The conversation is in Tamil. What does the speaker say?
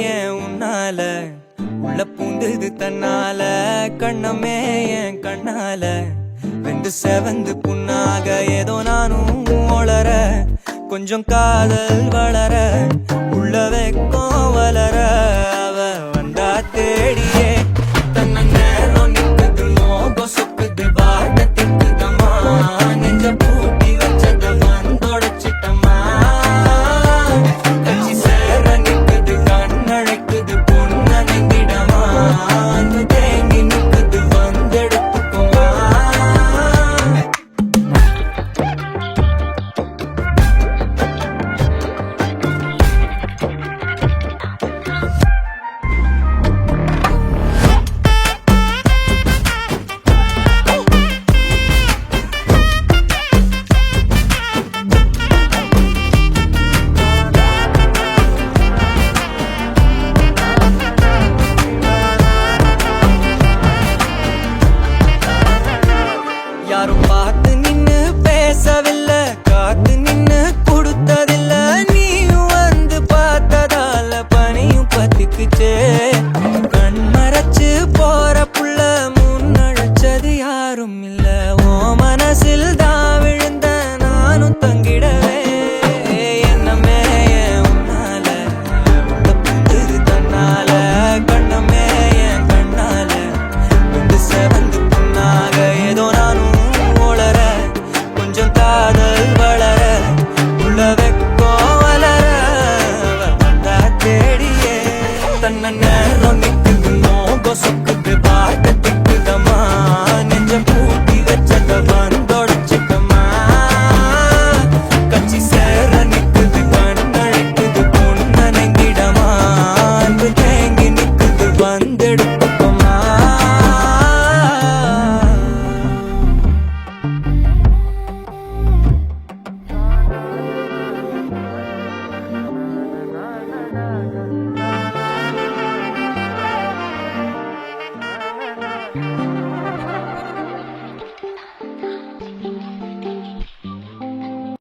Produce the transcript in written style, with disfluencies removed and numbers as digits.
ஏன் உன்னால உள்ள பூந்துது தன்னால கண்ணமே என் கண்ணால வெந்து செவந்து புண்ணாக ஏதோ நானும் ஒளர கொஞ்சம் காதல் வளர உள்ள வெக்கம் வளர அவ வந்தா தேடியே தன்ன நேரம் நிக்குது மோகம் சுக்குது வாட்ட திக்குதம்மா நெஞ்ச பூட்டி வச்சத வந்தொடச்சிட்டம்மா கட்சி சேர நிக்குது கண்ணழைக்குது பொண்ண நெங்கிடமா அந்த தேங்கி நிக்குது வந்தெடுத்துக்குமா யாரும் பார்த்து நின்னு பேசவில்லை காத்து நின்னு கொடுத்ததில்ல நீயும் வந்து பார்த்ததால பனியும் பத்திக்குச்சே